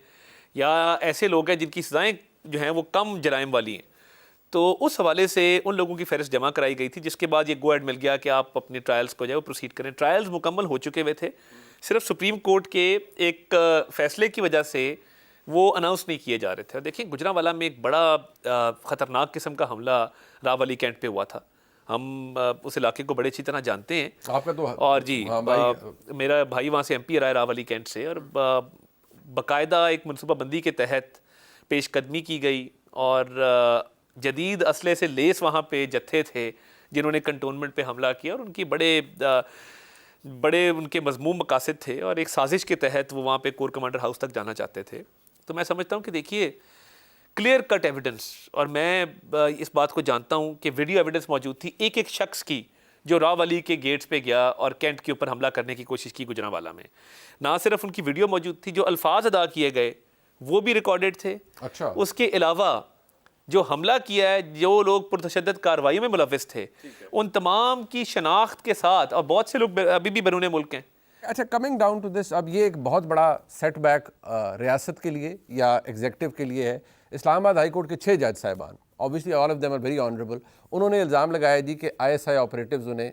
[SPEAKER 4] या ऐसे लोग हैं जिनकी सज़ाएँ जो हैं वो कम जराइम वाली हैं, तो उस हवाले से उन लोगों की फहरिस्त जमा कराई गई थी, जिसके बाद ये गो अहेड मिल गया कि आप अपने ट्रायल्स को जो है वो प्रोसीड करें। ट्रायल्स मुकम्मल हो चुके हुए थे, सिर्फ सुप्रीम कोर्ट के एक फ़ैसले की वजह से वो अनाउंस नहीं किए जा रहे थे। और देखिए गुजरांवाला में एक बड़ा ख़तरनाक किस्म का हमला रावली कैंट पे हुआ था। हम उस इलाके को बड़े अच्छी तरह जानते हैं
[SPEAKER 1] आपका तो,
[SPEAKER 4] और जी मेरा भाई वहाँ से MP रहा है रावली कैंट से, और बाकायदा एक मनसूबाबंदी के तहत पेशकदमी की गई और जदीद असले से लेस वहाँ पे जत्थे थे जिन्होंने कंटोनमेंट पे हमला किया और उनकी बड़े उनके मजमूम मकासद थे और एक साजिश के तहत वो वहाँ पे कोर कमांडर हाउस तक जाना चाहते थे। तो मैं समझता हूँ कि देखिए क्लियर कट एविडेंस, और मैं इस बात को जानता हूँ कि वीडियो एविडेंस मौजूद थी एक एक शख्स की जो रावली के गेट्स पे गया और कैंट के ऊपर हमला करने की कोशिश की गुजरांवाला में। ना सिर्फ उनकी वीडियो मौजूद थी, जो अल्फाज अदा किए गए वो भी रिकॉर्डेड थे।
[SPEAKER 1] अच्छा,
[SPEAKER 4] उसके अलावा जो हमला किया है, जो लोग पुरतशद्दद कार्रवाई में मुलविस थे, उन तमाम की शनाख्त के साथ, और बहुत से लोग अभी भी बैरून मुल्क हैं।
[SPEAKER 1] अच्छा, कमिंग डाउन टू दिस, अब ये एक बहुत बड़ा सेटबैक रियासत के लिए या एग्जीक्यूटिव के लिए है। इस्लामाबाद हाई कोर्ट के 6 जज साहिबान, obviously all of them are very honourable, उन्होंने इल्ज़ाम लगाया जी कि ISI ऑपरेटिव्स उन्हें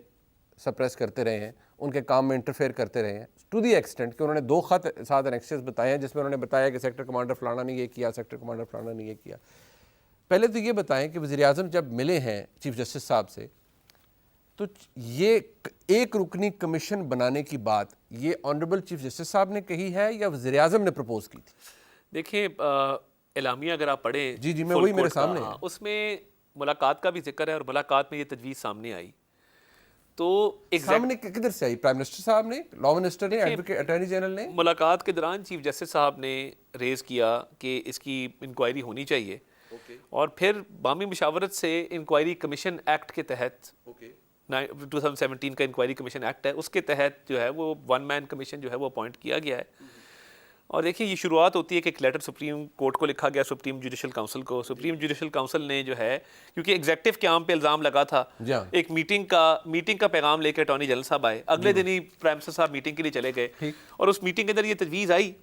[SPEAKER 1] सप्रेस करते रहे हैं, उनके काम में इंटरफेयर करते रहे हैं, टू दी एक्सटेंट कि उन्होंने 2 खत साथ एनेक्सेस बताए हैं जिसमें उन्होंने बताया कि सेक्टर कमांडर फलाना ने ये किया, सेक्टर कमांडर फलाना ने ये किया। पहले तो ये बताएं कि वज़ीर-ए-आज़म जब मिले हैं चीफ जस्टिस साहब से, तो ये एक रुकनी कमीशन बनाने की बात ये ऑनरेबल चीफ जस्टिस साहब ने कही है या वज़ीर-ए-आज़म ने प्रपोज की थी?
[SPEAKER 4] देखिए एलामिया अगर आप पढ़ें,
[SPEAKER 1] जी मैं वही मेरे सामने है।
[SPEAKER 4] उसमें मुलाकात का भी जिक्र है और मुलाकात में ये तजवीज़ सामने आई। तो
[SPEAKER 1] सामने किधर से आई? प्राइम मिनिस्टर साहब ने, लॉ मिनिस्टर ने, एडवोकेट अटॉर्नी जनरल ने?
[SPEAKER 4] मुलाकात के दौरान चीफ जस्टिस साहब ने रेज़ किया कि इसकी इंक्वायरी होनी चाहिए। और फिर बामी मुशावरत से इंक्वायरी कमीशन एक्ट के तहत 2017 का इंक्वायरी कमीशन एक्ट है, उसके तहत जो है वो 1 मैन कमीशन जो है वो अपॉइंट किया गया है। और देखिए ये शुरुआत होती है कि एक लेटर सुप्रीम कोर्ट को लिखा गया, सुप्रीम जुडिशल काउंसिल को। सुप्रीम जुडिशल काउंसिल ने जो है, क्योंकि एग्जेक्टिव क्याम पे इल्ज़ाम लगा था, एक मीटिंग का पैगाम लेकर अटॉर्नी जनरल साहब आए, अगले दिन ही प्राइम मिनिस्टर साहब मीटिंग के लिए चले गए और उस मीटिंग के अंदर ये तजवीज़ आई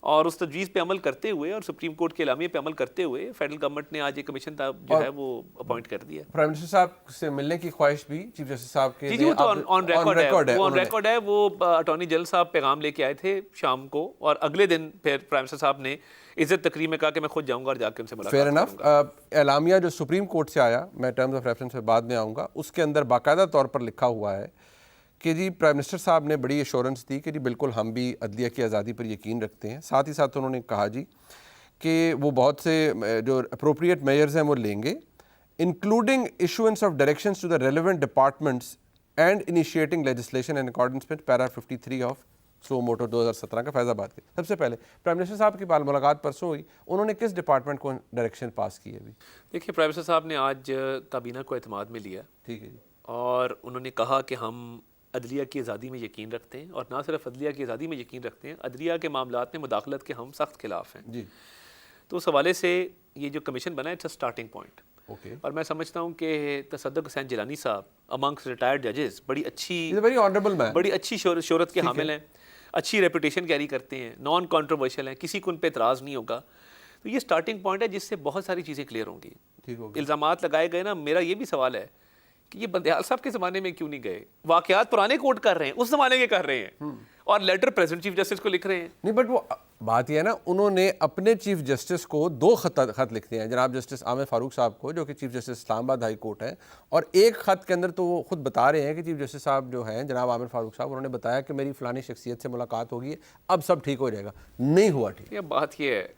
[SPEAKER 4] और उस तजवीज़ पे अमल करते हुए और सुप्रीम कोर्ट के एलामिये पे अमल करते हुए फेडरल गवर्नमेंट ने आज एक कमीशन जो है वो अपॉइंट कर दिया।
[SPEAKER 1] प्राइम मिनिस्टर साहब से मिलने की ख्वाहिश भी चीफ जस्टिस साहब के
[SPEAKER 4] जी वो तो ऑन रिकॉर्ड है। वो अटॉर्नी जनरल साहब पैगाम लेके आए थे शाम को और अगले दिन फिर प्राइम मिनिस्टर साहब ने इज्जत तकरीम में कहा कि मैं खुद जाऊंगा और जाकर उनसे मुलाकात
[SPEAKER 1] करूंगा। Fair enough. एलामिया जो सुप्रीम कोर्ट से आया, मैं टर्म्स ऑफ रेफरेंस पे बाद में आऊँगा, उसके अंदर बाकायदा तौर पर लिखा हुआ है कि जी प्राइम मिनिस्टर साहब ने बड़ी एश्योरेंस दी कि जी बिल्कुल हम भी अदलिया की आज़ादी पर यकीन रखते हैं। साथ ही साथ उन्होंने कहा जी कि वो बहुत से जो अप्रोप्रिएट मेजर्स हैं वो लेंगे, including issuance of directions to the relevant departments and initiating legislation in accordance with para 53 of suo motu 2017 का फैज़ाबाद के। सबसे पहले प्राइम मिनिस्टर साहब की मुलाकात परसों हुई, उन्होंने किस डिपार्टमेंट को डायरेक्शन पास की है अभी?
[SPEAKER 4] देखिए, प्राइम मिनिस्टर साहब ने आज काबीना को एतमाद में लिया,
[SPEAKER 1] ठीक है जी।
[SPEAKER 4] और उन्होंने कहा कि हम अदलिया की आज़ादी में यकीन रखते हैं, और ना सिर्फ अदलिया की आज़ादी में यकीन रखते हैं, अदलिया के मामलात में मुदाखलत के हम सख्त खिलाफ हैं
[SPEAKER 1] जी।
[SPEAKER 4] तो उस हवाले से ये जो कमीशन बना है, it's a starting point.
[SPEAKER 1] Okay.
[SPEAKER 4] और मैं समझता हूँ कि तसद्दुक़ हुसैन जिलानी साहब अमंग्स रिटायर्ड जजेस बड़ी अच्छी
[SPEAKER 1] वेरी ऑनरेबल मैन,
[SPEAKER 4] बड़ी अच्छी शोहरत के हामिल हैं, अच्छी रेपुटेशन कैरी करते हैं, नॉन कॉन्ट्रोवर्शियल हैं, किसी को उन पर एतराज़ नहीं होगा। तो ये स्टार्टिंग पॉइंट है जिससे बहुत सारी चीज़ें क्लियर होंगी।
[SPEAKER 1] ठीक हो गया।
[SPEAKER 4] इल्ज़ामात लगाए गए ना, मेरा ये भी सवाल है कि ये बंदयाल साहब के ज़माने में क्यों नहीं गए? वाक़यात पुराने कोट कर रहे हैं, उस ज़माने के कर रहे हैं, और लेटर प्रेजेंट चीफ जस्टिस को लिख रहे हैं।
[SPEAKER 1] नहीं, बट वो बात यह है ना, उन्होंने अपने चीफ जस्टिस को 2 खत लिख दिए हैं, जनाब जस्टिस आमिर फारूक साहब को, जो कि chief justice Islamabad high court है, और एक खत के अंदर तो वो खुद बता रहे हैं कि चीफ जस्टिस साहब जो हैं जनाब आमिर फारूक साहब, उन्होंने बताया कि मेरी फलानी शख्सियत से मुलाकात होगी, अब सब ठीक हो जाएगा। नहीं हुआ ठीक।
[SPEAKER 4] ये बात ये है,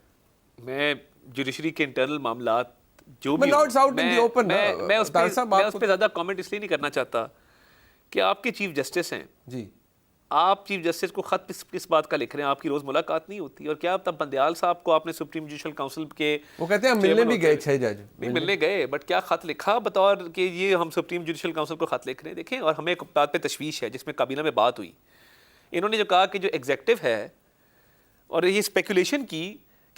[SPEAKER 4] मैं जुडिशरी के इंटरनल मामलात जो भी
[SPEAKER 1] मैं
[SPEAKER 4] उस पर ज़्यादा कमेंट इसलिए नहीं करना चाहता कि आपके चीफ जस्टिस हैं
[SPEAKER 1] जी,
[SPEAKER 4] आप चीफ जस्टिस को ख़त किस बात का लिख रहे हैं? आपकी रोज़ मुलाकात नहीं होती, और क्या तब बंदयाल साहब को आपने सुप्रीम जुडिशल काउंसिल के,
[SPEAKER 1] वो कहते हैं मिलने भी गए 6 जज,
[SPEAKER 4] नहीं मिलने गए, बट क्या ख़त लिखा बतौर कि ये हम सुप्रीम जुडिशल काउंसिल को ख़त लिख रहे हैं? देखें, और हमें एक बात पे तशवीश है जिसमें काबीना में बात हुई, इन्होंने जो कहा कि जो एग्जेक्टिव है, और ये स्पेकुलेशन की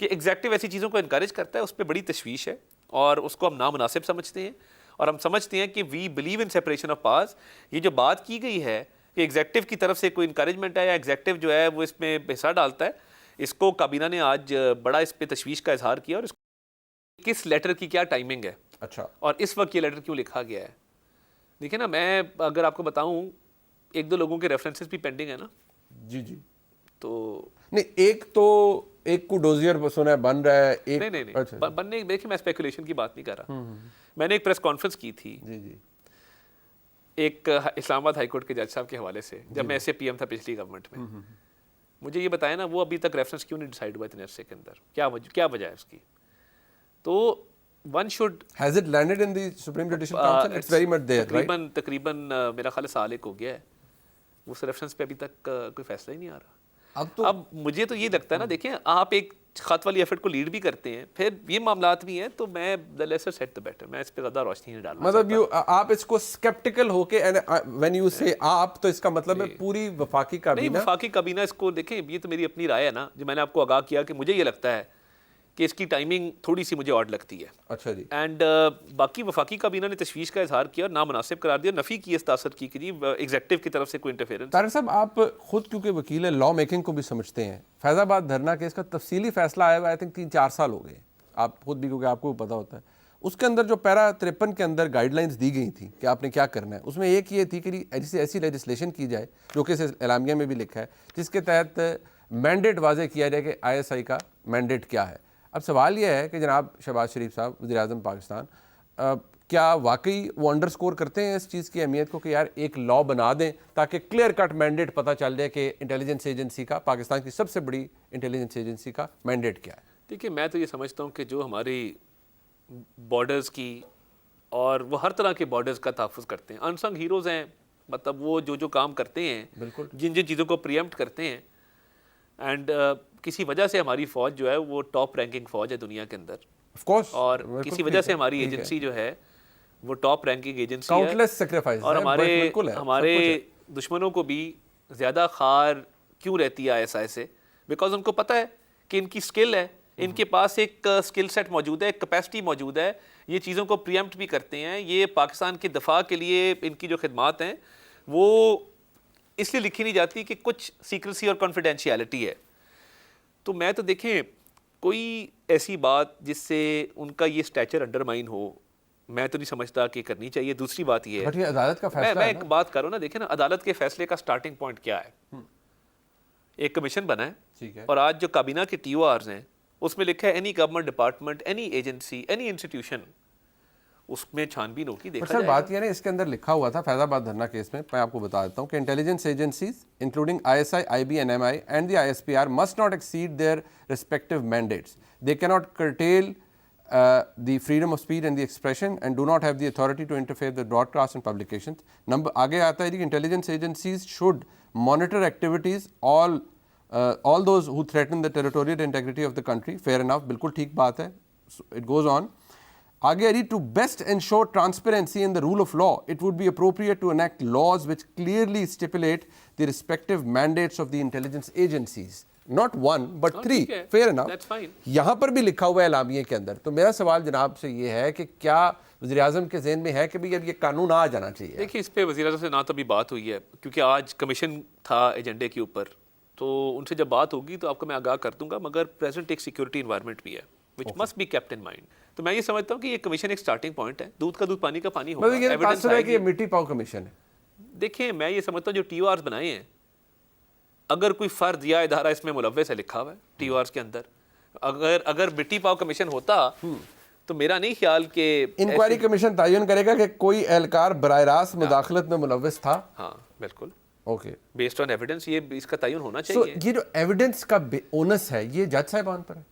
[SPEAKER 4] कि एग्जेक्टिव ऐसी चीज़ों को इनकरेज करता है, उस पर बड़ी तशवीश है, और उसको हम नामुनासिब समझते हैं, और हम समझते हैं कि we believe in separation of powers. ये जो बात की गई है कि एग्जेक्टिव की तरफ से कोई इंकरेजमेंट है या एग्जेक्टिव जो है वो इसमें हिस्सा डालता है, इसको काबीना ने आज बड़ा इस पे तशवीश का इजहार किया, और इसको किस लेटर की क्या टाइमिंग है,
[SPEAKER 1] अच्छा,
[SPEAKER 4] और इस वक्त ये लेटर क्यों लिखा गया है। देखिए ना, मैं अगर आपको बताऊं, 1-2 लोगों के रेफरेंसेस भी पेंडिंग है ना।
[SPEAKER 1] जी जी।
[SPEAKER 4] तो
[SPEAKER 1] नहीं, एक को डोजियर सुना है बन रहा है, एक
[SPEAKER 4] नहीं
[SPEAKER 1] अच्छा,
[SPEAKER 4] बनने, देखिए मैं स्पेकुलेशन की बात नहीं कर रहा। मैंने एक प्रेस कॉन्फ्रेंस की थी
[SPEAKER 1] जी जी,
[SPEAKER 4] एक इस्लामाबाद हाई कोर्ट के जज साहब के हवाले से, जब मैं ऐसे पीएम था पिछली गवर्नमेंट में। मुझे ये बताया ना, वो अभी तक रेफरेंस क्यों नहीं डिसाइड हुआ इतने अरसे के अंदर, क्या वजह है उसकी? तो one should,
[SPEAKER 1] has it landed in the supreme judicial council? It's very much there, right?
[SPEAKER 4] तकरीबन मेरा ख्याल है साल एक हो गया है उस रेफरेंस पे, अभी तक कोई फैसला ही नहीं आ रहा। अब मुझे तो ये लगता है ना, देखें, आप एक खत वाली एफर्ट को लीड भी करते हैं, फिर ये मामलात भी हैं, तो मैं the lesser said the better, मैं इस पे ज़्यादा रोशनी नहीं डालना।
[SPEAKER 1] मतलब आप इसको स्केप्टिकल होके, एंड व्हेन यू से आप, तो इसका मतलब है पूरी वफाकी काबीना?
[SPEAKER 4] नहीं, वफाकी काबीना इसको देखें, ये तो मेरी अपनी राय है ना, जो मैंने आपको आगाह किया कि मुझे ये लगता है कि इसकी टाइमिंग थोड़ी सी मुझे ऑड लगती है।
[SPEAKER 1] अच्छा जी।
[SPEAKER 4] एंड बाकी वफाकी काबीना ने तशवीश का इजहार किया और नामुनासिब करार दिया, नफ़ी की इस तासर की कि जी एग्जेक्टिव की तरफ से कोई इंटरफेरेंस।
[SPEAKER 1] तारिक साहब, आप खुद क्योंकि वकील है, लॉ मेकिंग को भी समझते हैं, फैज़ाबाद धरना केस का तफसीली फैसला आया हुआ आई थिंक 3-4 साल हो गए, आप खुद भी, क्योंकि आपको भी पता होता है, उसके अंदर जो पैरा 53 के अंदर गाइडलाइंस दी गई थी कि आपने क्या करना है, उसमें एक ये थी कि ऐसी लेजिस्लेशन की जाए, जो कि एलामिया में भी लिखा है, जिसके तहत मैंडेट वाज़े किया जाए कि ISI का मैंडेट क्या है। अब सवाल यह है कि जनाब शहबाज शरीफ साहब वज़ीर-ए-आज़म पाकिस्तान, क्या वाकई वो अंडरस्कोर करते हैं इस चीज़ की अहमियत को कि यार एक लॉ बना दें ताकि क्लियर कट मैंडेट पता चल जाए कि इंटेलिजेंस एजेंसी का, पाकिस्तान की सबसे बड़ी इंटेलिजेंस एजेंसी का मैंडेट क्या है?
[SPEAKER 4] देखिए, मैं तो ये समझता हूँ कि जो हमारी बॉर्डर्स की, और वो हर तरह के बॉर्डर्स का तहफ़्फ़ुज़ करते हैं, अनसंग हीरोज़ हैं, मतलब वो जो काम करते हैं,
[SPEAKER 1] बिल्कुल,
[SPEAKER 4] जिन चीज़ों को प्रीएम्प्ट करते हैं, एंड किसी वजह से हमारी फ़ौज जो है वो टॉप रैंकिंग फ़ौज है दुनिया के अंदर,
[SPEAKER 1] ऑफ कोर्स,
[SPEAKER 4] और किसी वजह से हमारी एजेंसी जो है वो टॉप रैंकिंग एजेंसी है,
[SPEAKER 1] काउंटलेस सैक्रिफाइस, और
[SPEAKER 4] हमारे दुश्मनों को भी ज़्यादा खार क्यों रहती है ISI से? बिकॉज उनको पता है कि इनकी स्किल है, इनके पास एक स्किल सेट मौजूद है, एक कैपेसिटी मौजूद है, ये चीज़ों को प्रीएम्प्ट भी करते हैं, ये पाकिस्तान के दफा के लिए इनकी जो खिदमात हैं वो इसलिए लिखी नहीं जाती कि कुछ सीक्रेसी और कॉन्फिडेंशियलिटी है। तो मैं तो देखें, कोई ऐसी बात जिससे उनका ये स्टैचर अंडरमाइन हो, मैं तो नहीं समझता कि करनी चाहिए। दूसरी बात ये है,
[SPEAKER 1] बट ये अदालत का फैसला
[SPEAKER 4] मैं
[SPEAKER 1] है
[SPEAKER 4] एक बात करूँ ना, देखें ना, अदालत के फैसले का स्टार्टिंग पॉइंट क्या है? एक कमीशन बना है,
[SPEAKER 1] ठीक है,
[SPEAKER 4] और आज जो काबीना के TORs हैं उसमें लिखा है any government department, any agency, any institution, उसमें छानबीन होगी, देखा
[SPEAKER 1] सर बात यह है, इसके अंदर लिखा हुआ था फैज़ाबाद धरना केस में, मैं आपको बता देता हूँ कि intelligence agencies including ISI, IB and MI and the ISPR must not exceed their respective mandates. They cannot curtail the freedom of speech and the expression and do not have the authority to interfere with broadcast and publications. Number आगे आता है कि intelligence agencies should monitor activities all those who threaten the territorial integrity of the country. Fair enough, बिल्कुल ठीक बात है. It goes on. आगे यदि to best ensure transparency in the rule of law, it would be appropriate to enact laws which clearly stipulate the respective mandates of the intelligence agencies. Not one, but three. Fair enough.
[SPEAKER 4] That's fine.
[SPEAKER 1] यहाँ पर भी लिखा हुआ है एलामिये के अंदर. तो मेरा सवाल जनाब से ये है कि क्या वज़ीर-ए-आज़म के ज़हन में है कि भाई अब ये कानून आ जाना चाहिए?
[SPEAKER 4] देखिए, इस पे वज़ीर-ए-आज़म से ना तो अभी बात हुई है, क्योंकि आज कमीशन था एजेंडे के ऊपर, तो उनसे जब बात होगी तो आपको मैं आगाह कर दूंगा. मगर प्रेजेंट एक सिक्योरिटी इन्वायरमेंट भी है which must be kept in mind. तो मैं ये समझता हूँ कि ये कमीशन एक स्टार्टिंग पॉइंट है. दूध का दूध, पानी का पानी होगा.
[SPEAKER 1] मतलब ये तासुर है कि ये मिट्टी पाव कमीशन है.
[SPEAKER 4] देखिए, मैं ये समझता हूँ जो TORs बनाए हैं, अगर कोई फर्द या इदारा इसमें मुलव्वस है लिखा हुआ है TORs के अंदर, अगर मिट्टी पाव कमीशन होता तो मेरा नहीं ख्याल कि
[SPEAKER 1] इंक्वायरी कमीशन तयन करेगा कि कोई एहलकार बराह रास्त मुदाखलत में मुलव्वस था.
[SPEAKER 4] हाँ बिल्कुल,
[SPEAKER 1] ओके,
[SPEAKER 4] बेस्ड ऑन एविडेंस ये इसका तयन होना
[SPEAKER 1] सो
[SPEAKER 4] चाहिए.
[SPEAKER 1] ये जो एविडेंस का ओनस है ये जज साहिबान पर है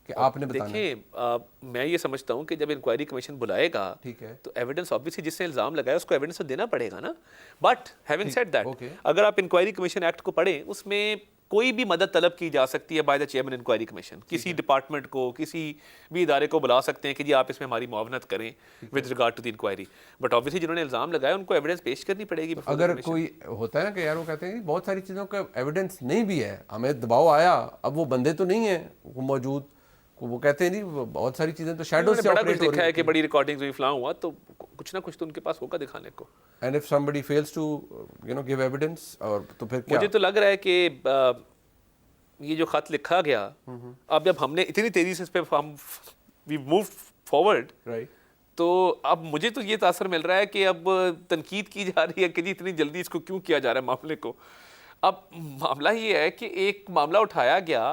[SPEAKER 1] कि आपने बताना है.
[SPEAKER 4] देखिए, मैं ये समझता हूँ कि जब इंक्वायरी कमीशन बुलाएगा,
[SPEAKER 1] ठीक है,
[SPEAKER 4] तो एविडेंस ऑब्वियसली जिसने इल्जाम लगाया उसको एविडेंस तो देना पड़ेगा ना. But having said that,
[SPEAKER 1] okay.
[SPEAKER 4] अगर आप इंक्वायरी कमीशन एक्ट को पढ़ें, उसमें कोई भी मदद तलब की जा सकती है by the chairman inquiry commission. किसी डिपार्टमेंट को, किसी भी इदारे को बुला सकते हैं कि जी आप इसमें हमारी मुआवनत करें with regard to the inquiry. But obviously जिन्होंने इल्जाम लगाया उनको एविडेंस पेश करनी पड़ेगी.
[SPEAKER 1] अगर कोई होता है ना कि यार वो कहते हैं बहुत सारी चीज़ों का एविडेंस नहीं भी है, हमें दबाव आया, अब वो बंदे तो नहीं है वो मौजूद, वो कहते हैं नहीं बहुत सारी चीज़ें तो शैडो से
[SPEAKER 4] बड़ा कुछ दिखा है कि बड़ी रिकॉर्डिंग्स हुई, फलां हुआ, तो कुछ ना कुछ तो उनके पास होगा दिखाने को.
[SPEAKER 1] And if somebody fails to give evidence, और तो फिर क्या?
[SPEAKER 4] मुझे तो लग रहा है कि ये जो खत लिखा गया, अब जब हमने इतनी तेजी से इस पे हम वी मूव फॉरवर्ड,
[SPEAKER 1] राइट,
[SPEAKER 4] तो अब मुझे तो ये तासर मिल रहा है कि अब तनकीद की जा रही है कि जी इतनी जल्दी इसको क्यों किया जा रहा है मामले को. अब मामला ये है कि एक मामला उठाया गया,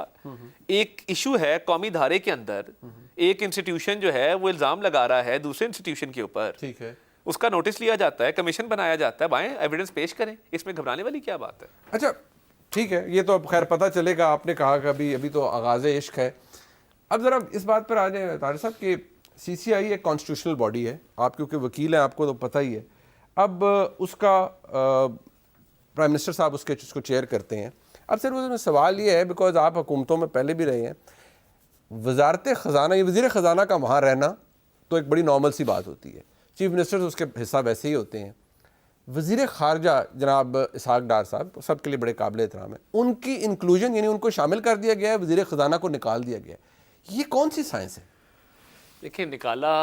[SPEAKER 4] एक इशू है कौमी धारे के अंदर, एक इंस्टीट्यूशन जो है वो इल्ज़ाम लगा रहा है दूसरे इंस्टीट्यूशन के ऊपर,
[SPEAKER 1] ठीक है,
[SPEAKER 4] उसका नोटिस लिया जाता है, कमीशन बनाया जाता है, भाई एविडेंस पेश करें, इसमें घबराने वाली क्या बात है?
[SPEAKER 1] अच्छा ठीक है, ये तो अब खैर पता चलेगा. आपने कहा कि अभी तो आगाज़ इश्क है. अब ज़रा इस बात पर आ जाए तारिक साहब कि CCI एक कॉन्स्टिट्यूशनल बॉडी है, आप क्योंकि वकील हैं आपको तो पता ही है. अब उसका प्राइम मिनिस्टर साहब उसको चेयर करते हैं. अब सिर्फ उसमें सवाल ये है, बिकॉज आप हुकूमतों में पहले भी रहे हैं, वजारत ख़जाना या वज़ीर ख़जाना का वहाँ रहना तो एक बड़ी नॉर्मल सी बात होती है. चीफ मिनिस्टर उसके हिस्सा वैसे ही होते हैं. वज़ीर ख़ारजा जनाब इसहाक डार साहब सबके लिए बड़े काबिल एहतराम है, उनकी इंक्लूजन यानी उनको शामिल कर दिया गया है, वज़ीर ख़जाना को निकाल दिया गया है. ये कौन सी साइंस है?
[SPEAKER 4] देखिए, निकाला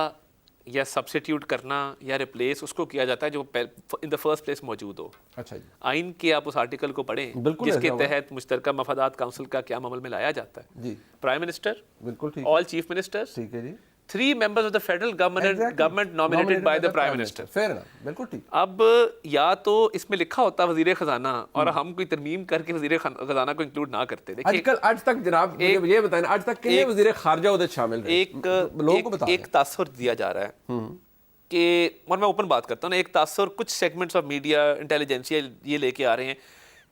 [SPEAKER 4] या सब्स्टिट्यूट करना या रिप्लेस उसको किया जाता है जो इन द फर्स्ट प्लेस मौजूद हो.
[SPEAKER 1] अच्छा जी,
[SPEAKER 4] आइन के आप उस आर्टिकल को पढ़ें जिसके तहत मुश्तरका मफादात काउंसिल का क्या अमल में लाया जाता है.
[SPEAKER 1] जी,
[SPEAKER 4] प्राइम मिनिस्टर,
[SPEAKER 1] बिल्कुल ठीक,
[SPEAKER 4] ऑल चीफ मिनिस्टर्स,
[SPEAKER 1] ठीक है जी,
[SPEAKER 4] 3 members of the federal government nominated by the prime minister.
[SPEAKER 1] Fair ना, बिल्कुल ठीक.
[SPEAKER 4] अब या तो इसमें लिखा होता वजीर खजाना और हम कोई तरमीम करके वजीर खजाना को इंक्लूड ना करते.
[SPEAKER 1] आजकल आज तक जनाब ये बताएं आज तक कितने वजीर खारजा उधर शामिल रहे? लोगों को बता
[SPEAKER 4] एक तासुर दिया जा रहा है कि, और मैं ओपन बात करता हूँ ना, एक तासुर कुछ सेगमेंट्स ऑफ मीडिया इंटेलिजेंसिया ये लेके आ रहे हैं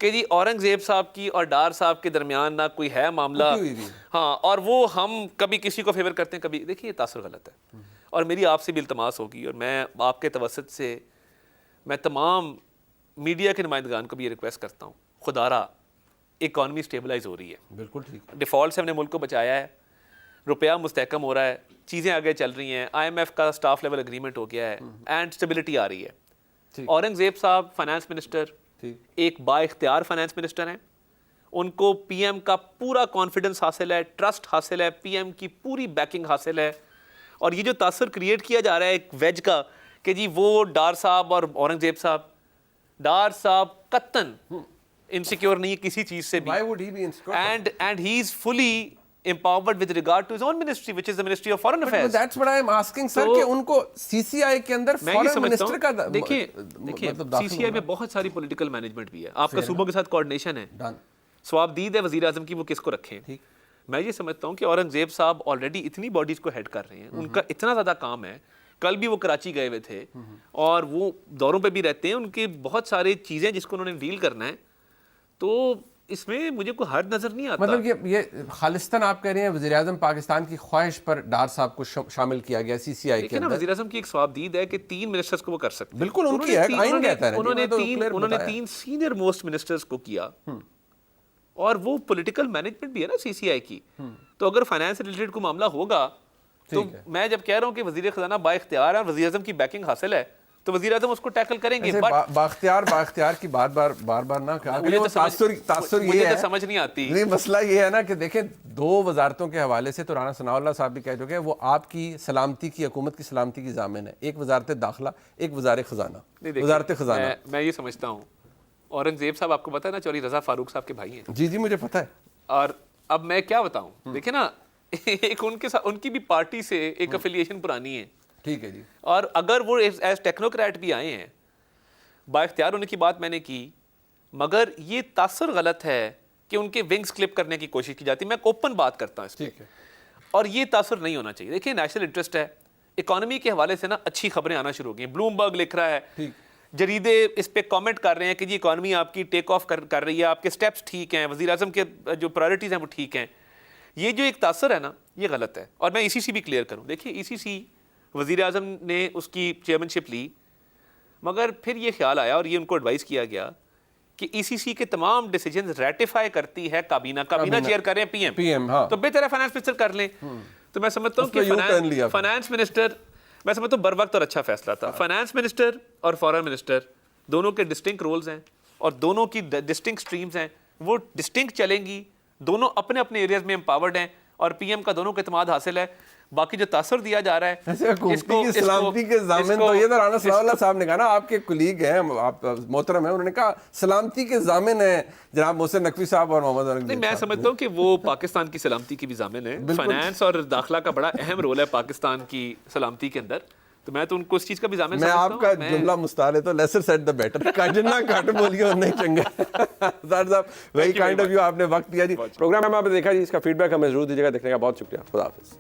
[SPEAKER 4] कि जी औरंगजेब साहब की और डार साहब के दरमियान ना कोई है मामला, हाँ, और वो हम कभी किसी को फेवर करते हैं कभी. देखिए, ये तासुर गलत है और मेरी आपसे भी इल्तमास होगी और मैं आपके तवसत से मैं तमाम मीडिया के नुमाइंदगान को भी ये रिक्वेस्ट करता हूँ, खुदारा इकॉनमी स्टेबलाइज हो रही है,
[SPEAKER 1] बिल्कुल ठीक,
[SPEAKER 4] डिफ़ॉल्ट से हमने मुल्क को बचाया है, रुपया मुस्तहकम हो रहा है, चीज़ें आगे चल रही हैं, IMF का स्टाफ लेवल एग्रीमेंट हो गया है एंड स्टेबिलिटी आ रही है. औरंगजेब साहब फाइनेंस मिनिस्टर, एक बाइख्तियार फाइनेंस मिनिस्टर हैं, उनको PM का पूरा कॉन्फिडेंस हासिल है, ट्रस्ट हासिल है, PM की पूरी बैकिंग हासिल है. और ये जो तासुर क्रिएट किया जा रहा है एक वेज का कि जी वो डार साहब और औरंगजेब साहब, डार साहब कत्तन इनसिक्योर नहीं है किसी चीज़ से भी, and he is fully empowered with regard to his own ministry, which is the Ministry of Foreign Affairs.
[SPEAKER 1] But that's what I am asking, sir, कि उनको CCI के अंदर फॉरेन मिनिस्टर का
[SPEAKER 4] देखिए CCI में बहुत सारी पॉलिटिकल मैनेजमेंट भी है, आपका सूबों के साथ कोऑर्डिनेशन है, स्वाबदीद है वज़ीर आज़म की वो किसको रखें. मैं ये समझता हूँ कि औरंगजेब साहब ऑलरेडी इतनी बॉडीज को हेड कर रहे हैं, उनका इतना ज़्यादा काम है, कल भी वो कराची गए हुए थे और वो दौरों पे भी रहते हैं, उनकी बहुत सारी चीज़ें जिसको उन्होंने डील करना है. तो इसमें मुझे कोई हर्ज नजर नहीं आता।
[SPEAKER 1] मतलब ये खालिस्तान आप कह रहे हैं वज़ीर आज़म पाकिस्तान की ख्वाहिश पर डार साहब को शामिल किया गया सीसीआई के
[SPEAKER 4] देखिए ना,
[SPEAKER 1] अंदर।
[SPEAKER 4] वज़ीर आज़म की एक सवाबदीद है कि 3 मिनिस्टर्स को वो कर सकते हैं।
[SPEAKER 1] बिल्कुल उनकी है, आइन कहता है।
[SPEAKER 4] उन्होंने 3 सीनियर मोस्ट मिनिस्टर्स को किया, और वो पॉलिटिकल मैनेजमेंट भी है ना सीसीआई की। तो अगर फाइनेंस रिलेटेड कोई मामला होगा तो मैं जब कह रहा हूं कि वज़ीर ख़ज़ाना बाइख्तियार है, वज़ीर आज़म की बैकिंग हासिल है, तो वज़ीर आज़म उसको टैकल करेंगे।
[SPEAKER 1] बाख्तियार की बात बार ना कहा। तासुर ये है,
[SPEAKER 4] समझ नहीं आती।
[SPEAKER 1] नहीं, मसला ये है ना कि देखें 2 वजारतों के हवाले से तो राना सनाउल्लाह साहब भी कह चुके हैं, वो आपकी सलामती की, हुकूमत की सलामती की जामिन है। एक वजारत दाखिला, एक वजारत खजाना। वजारत खजाना
[SPEAKER 4] मैं ये समझता हूँ, औरंगजेब साहब आपको पता है ना, चौधरी रजा फारूक साहब के भाई हैं।
[SPEAKER 1] जी मुझे पता है।
[SPEAKER 4] और अब मैं क्या बताऊं, देखिए ना, एक उनके साथ उनकी भी पार्टी से एक एफिलिएशन पुरानी है।
[SPEAKER 1] ठीक है जी।
[SPEAKER 4] और अगर वो एज टेक्नोक्रेट भी आए हैं, बाइख्तियार होने की बात मैंने की, मगर ये तासर गलत है कि उनके विंग्स क्लिप करने की कोशिश की जाती है। मैं ओपन बात करता हूँ इस पर, और ये तासर नहीं होना चाहिए। देखिए, नेशनल इंटरेस्ट है, इकोनॉमी के हवाले से ना अच्छी खबरें आना शुरू हो गई। ब्लूमबर्ग लिख रहा है, जरीदे इस पे कमेंट कर रहे हैं कि जी इकोनॉमी आपकी टेक ऑफ कर रही है, आपके स्टेप्स ठीक हैं, वज़ीर आज़म के जो प्रायोरिटीज़ हैं वो ठीक हैं। ये जो एक तासर है ना, ये गलत है। और मैं ईसीसी भी क्लियर करूँ, देखिए ईसीसी वज़ीर आज़म ने उसकी चेयरमैनशिप ली, मगर फिर ये ख्याल आया और ये उनको एडवाइस किया गया कि ईसीसी के तमाम डिसीजन रेटिफाई करती है काबीना चेयर करें पीएम। हाँ। तो बेहतर है फाइनेंस मिनिस्टर कर लें। तो मैं समझता हूँ कि फाइनेंस मिनिस्टर, मैं समझता हूँ बर वक्त और अच्छा फैसला था। फाइनेंस मिनिस्टर और फॉरेन मिनिस्टर दोनों के डिस्टिंक्ट रोल्स हैं और दोनों की डिस्टिंक्ट स्ट्रीम्स हैं, वो डिस्टिंक्ट चलेंगी, दोनों अपने अपने एरियाज में एम्पावर्ड हैं और पीएम का दोनों को इत्मीनान हासिल है। बाकी जो तासर दिया जा रहा है
[SPEAKER 1] सलामती के ज़ामिन, तो ये तो राना सनाउल्लाह साहब ने कहा ना, आपके कुलीग हैं, आप मोहतरम हैं, उन्होंने कहा सलामती के ज़ामिन है जनाब मोहसिन नकवी साहब और मोहम्मद औरंगजेब।
[SPEAKER 4] मैं समझता हूँ कि वो पाकिस्तान की सलामती की भी ज़ामिन है। फाइनेंस और दाखिला का बड़ा अहम रोल है पाकिस्तान की सलामती के अंदर, तो मैं तो उनको इस चीज का भी ज़ामिन
[SPEAKER 1] मैं आपका जुमला मुस्तार है तो लेसर सेड द बेटर, जितना घट बोलिए नहीं चंगा। साहब वेरी काइंड ऑफ यू, आपने वक्त दिया जी। प्रोग्राम में आपने देखा जी, इसका फीडबैक हमें जरूर दीजिएगा। देखने का बहुत शुक्रिया। खुदा हाफिज़।